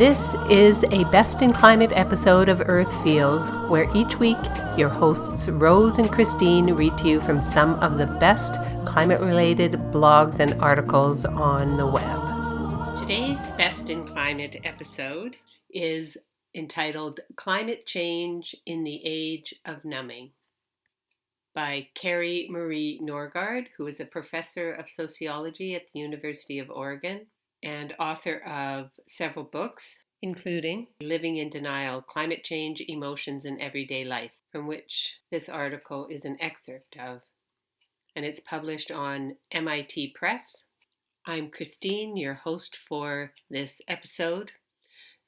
This is a Best in Climate episode of Earth Feels, where each week your hosts Rose and Christine read to you from some of the best climate-related blogs and articles on the web. Today's Best in Climate episode is entitled Climate Change in the Age of Numbing by Kari Marie Norgaard, who is a professor of sociology at the University of Oregon and author of several books, including Living in Denial, Climate Change, Emotions, and Everyday Life, from which this article is an excerpt of. And it's published on MIT Press. I'm Christine, your host for this episode,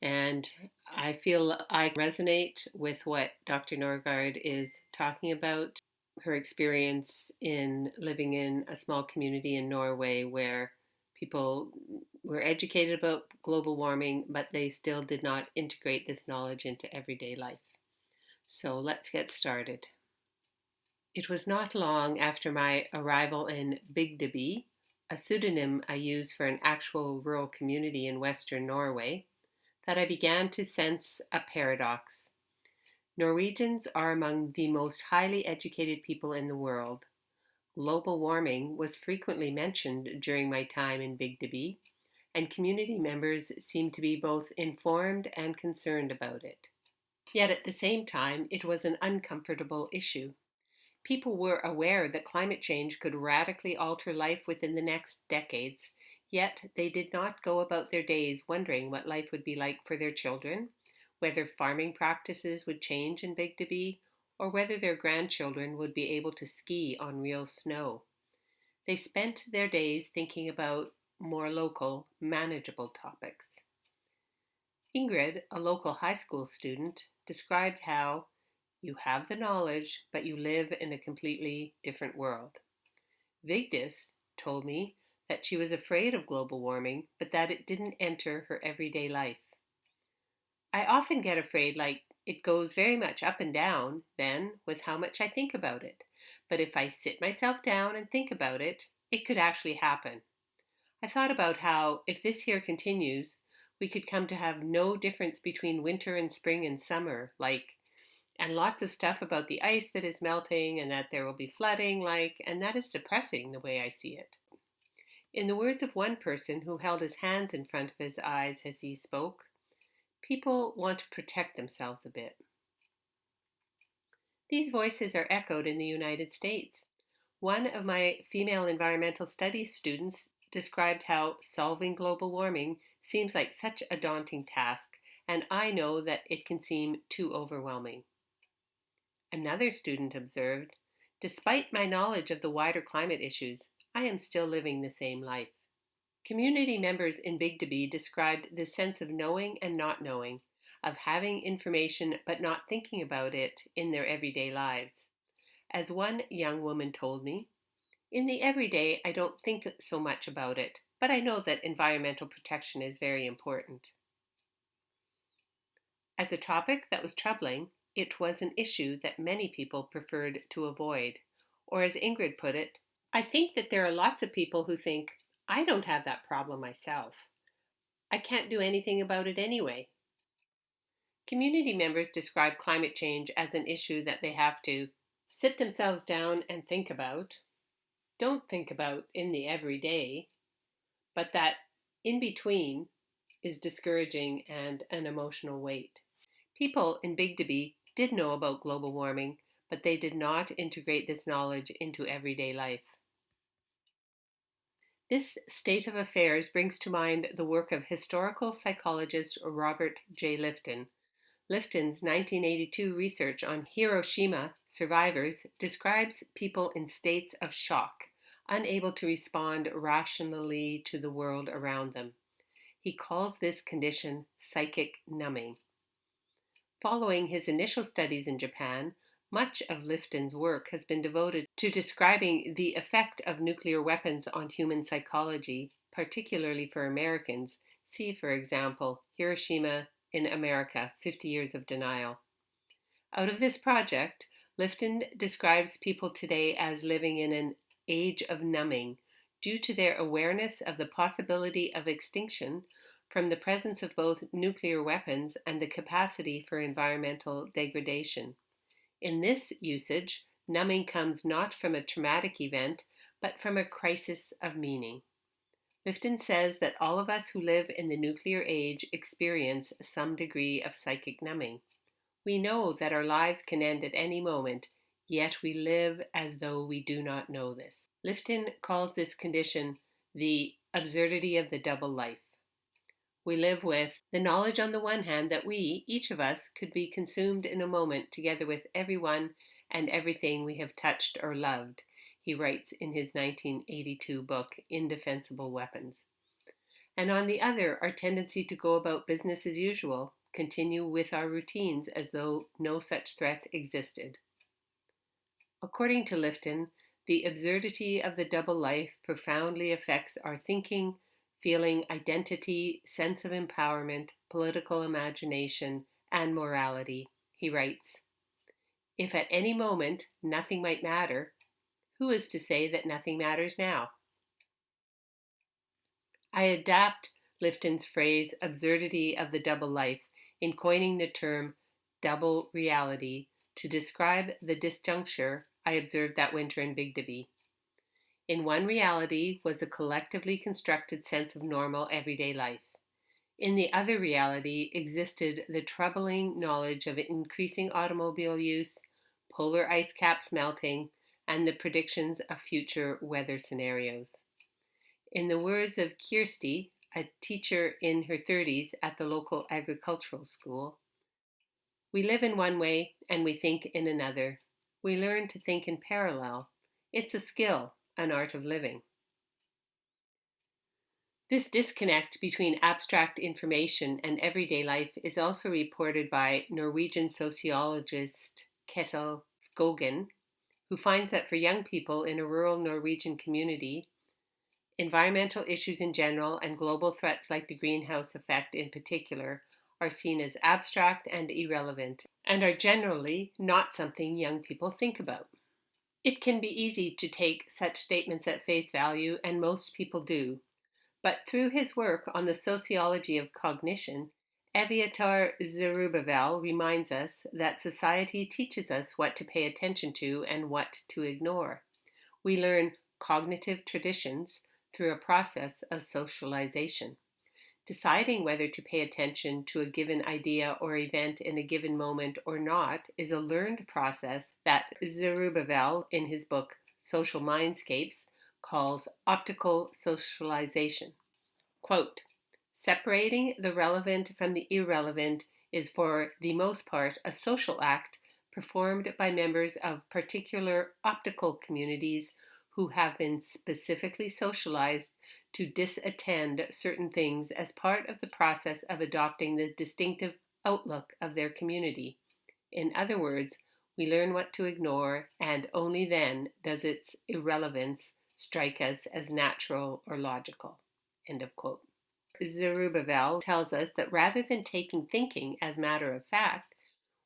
and I feel I resonate with what Dr. Norgaard is talking about, her experience in living in a small community in Norway where people were educated about global warming, but they still did not integrate this knowledge into everyday life. So let's get started. It was not long after my arrival in Bygdeby, a pseudonym I use for an actual rural community in western Norway, that I began to sense a paradox. Norwegians are among the most highly educated people in the world. Global warming was frequently mentioned during my time in Bygdeby, and community members seemed to be both informed and concerned about it. Yet at the same time, it was an uncomfortable issue. People were aware that climate change could radically alter life within the next decades, yet they did not go about their days wondering what life would be like for their children, whether farming practices would change in Bygdeby, or whether their grandchildren would be able to ski on real snow. They spent their days thinking about more local, manageable topics. Ingrid, a local high school student, described how you have the knowledge, but you live in a completely different world. Vigdis told me that she was afraid of global warming, but that it didn't enter her everyday life. I often get afraid, like it goes very much up and down then with how much I think about it. But if I sit myself down and think about it, it could actually happen. I thought about how, if this here continues, we could come to have no difference between winter and spring and summer, and lots of stuff about the ice that is melting and that there will be flooding, and that is depressing the way I see it. In the words of one person who held his hands in front of his eyes as he spoke, people want to protect themselves a bit. These voices are echoed in the United States. One of my female environmental studies students described how solving global warming seems like such a daunting task, and I know that it can seem too overwhelming. Another student observed, despite my knowledge of the wider climate issues, I am still living the same life. Community members in Bygdeby described the sense of knowing and not knowing, of having information but not thinking about it in their everyday lives. As one young woman told me, in the everyday I don't think so much about it, but I know that environmental protection is very important. As a topic that was troubling, it was an issue that many people preferred to avoid. Or as Ingrid put it, I think that there are lots of people who think, I don't have that problem myself. I can't do anything about it anyway. Community members describe climate change as an issue that they have to sit themselves down and think about, don't think about in the everyday, but that in between is discouraging and an emotional weight. People in Bygdeby did know about global warming, but they did not integrate this knowledge into everyday life. This state of affairs brings to mind the work of historical psychologist Robert J. Lifton. Lifton's 1982 research on Hiroshima survivors describes people in states of shock, unable to respond rationally to the world around them. He calls this condition psychic numbing. Following his initial studies in Japan, much of Lifton's work has been devoted to describing the effect of nuclear weapons on human psychology, particularly for Americans. See, for example, Hiroshima in America, 50 Years of Denial. Out of this project, Lifton describes people today as living in an age of numbing due to their awareness of the possibility of extinction from the presence of both nuclear weapons and the capacity for environmental degradation. In this usage, numbing comes not from a traumatic event, but from a crisis of meaning. Lifton says that all of us who live in the nuclear age experience some degree of psychic numbing. We know that our lives can end at any moment, yet we live as though we do not know this. Lifton calls this condition the absurdity of the double life. We live with the knowledge on the one hand that we, each of us, could be consumed in a moment together with everyone and everything we have touched or loved, he writes in his 1982 book, Indefensible Weapons. And on the other, our tendency to go about business as usual, continue with our routines as though no such threat existed. According to Lifton, the absurdity of the double life profoundly affects our thinking, feeling, identity, sense of empowerment, political imagination, and morality. He writes, "If at any moment nothing might matter, who is to say that nothing matters now?" I adapt Lifton's phrase, absurdity of the double life, in coining the term double reality to describe the disjuncture I observed that winter in Bigdaby. In one reality was a collectively constructed sense of normal everyday life. In the other reality existed the troubling knowledge of increasing automobile use, polar ice caps melting, and the predictions of future weather scenarios. In the words of Kirsty, a teacher in her 30s at the local agricultural school, "We live in one way and we think in another. We learn to think in parallel. It's a skill, an art of living." This disconnect between abstract information and everyday life is also reported by Norwegian sociologist Ketil Skogen, who finds that for young people in a rural Norwegian community, environmental issues in general and global threats like the greenhouse effect in particular are seen as abstract and irrelevant and are generally not something young people think about. It can be easy to take such statements at face value, and most people do. But through his work on the sociology of cognition, Eviatar Zerubbabel reminds us that society teaches us what to pay attention to and what to ignore. We learn cognitive traditions through a process of socialization. Deciding whether to pay attention to a given idea or event in a given moment or not is a learned process that Zerubbabel, in his book Social Mindscapes, calls optical socialization. Quote, "Separating the relevant from the irrelevant is for the most part a social act performed by members of particular optical communities who have been specifically socialized to disattend certain things as part of the process of adopting the distinctive outlook of their community. In other words, we learn what to ignore, and only then does its irrelevance strike us as natural or logical." End of quote. Zerubbabel tells us that rather than taking thinking as matter of fact,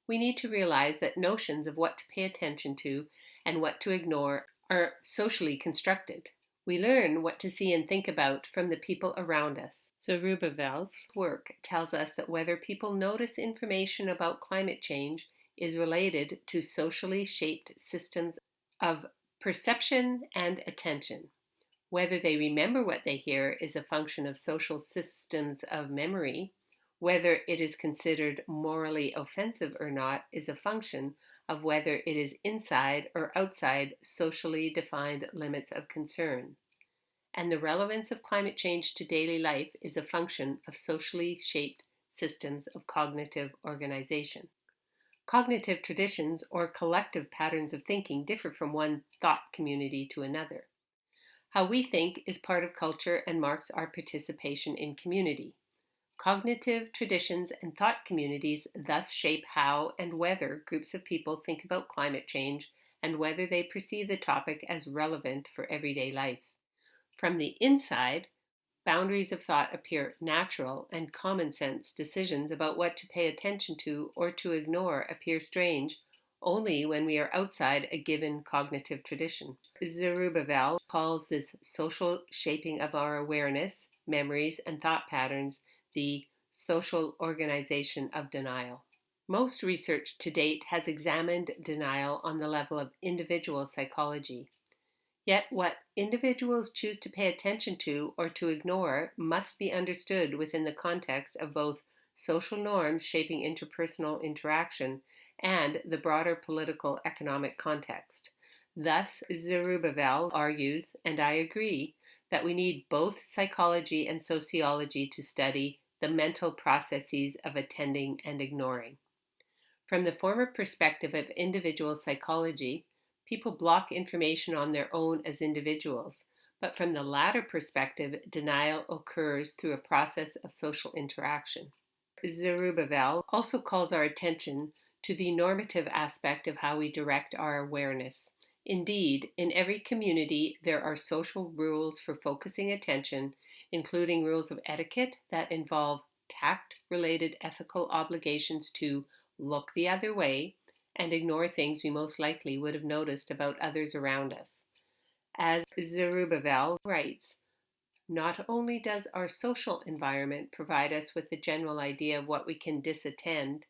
we need to realize that notions of what to pay attention to and what to ignore are socially constructed. We learn what to see and think about from the people around us. Zerubbabel's work tells us that whether people notice information about climate change is related to socially shaped systems of perception and attention. Whether they remember what they hear is a function of social systems of memory. Whether it is considered morally offensive or not is a function of whether it is inside or outside socially defined limits of concern. And the relevance of climate change to daily life is a function of socially shaped systems of cognitive organization. Cognitive traditions or collective patterns of thinking differ from one thought community to another. How we think is part of culture and marks our participation in community. Cognitive traditions and thought communities thus shape how and whether groups of people think about climate change and whether they perceive the topic as relevant for everyday life. From the inside, boundaries of thought appear natural, and common sense decisions about what to pay attention to or to ignore appear strange only when we are outside a given cognitive tradition. Zerubbabel calls this social shaping of our awareness, memories, and thought patterns the social organization of denial. Most research to date has examined denial on the level of individual psychology. Yet what individuals choose to pay attention to or to ignore must be understood within the context of both social norms shaping interpersonal interaction and the broader political economic context. Thus, Zerubbabel argues, and I agree, that we need both psychology and sociology to study the mental processes of attending and ignoring. From the former perspective of individual psychology, people block information on their own as individuals, but from the latter perspective, denial occurs through a process of social interaction. Zerubbabel also calls our attention to the normative aspect of how we direct our awareness. Indeed, in every community, there are social rules for focusing attention, including rules of etiquette that involve tact-related ethical obligations to look the other way and ignore things we most likely would have noticed about others around us. As Zerubbabel writes, not only does our social environment provide us with a general idea of what we can disattend,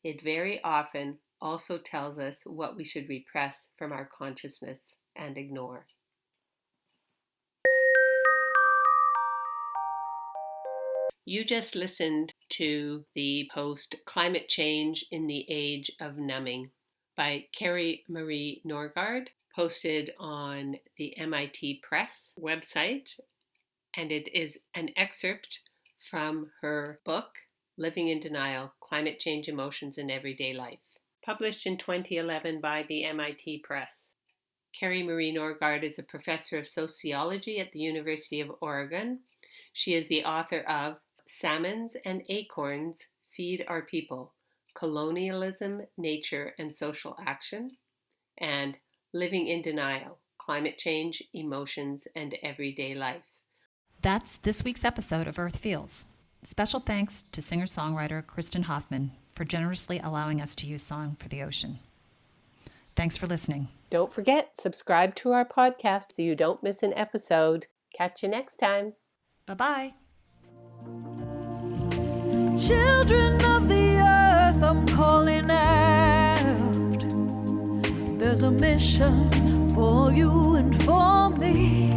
it very often also tells us what we should repress from our consciousness and ignore. You just listened to the post Climate Change in the Age of Numbing by Kari Marie Norgaard, posted on the MIT Press website, and it is an excerpt from her book, Living in Denial, Climate Change Emotions in Everyday Life, published in 2011 by the MIT Press. Kari Marie Norgaard is a professor of sociology at the University of Oregon. She is the author of Salmons and Acorns Feed Our People, Colonialism, Nature, and Social Action, and Living in Denial, Climate Change, Emotions, and Everyday Life. That's this week's episode of Earth Feels. Special thanks to singer-songwriter Kristen Hoffman for generously allowing us to use song for the ocean. Thanks for listening. Don't forget, subscribe to our podcast so you don't miss an episode. Catch you next time. Bye-bye. Children of the earth, I'm calling out. There's a mission for you and for me.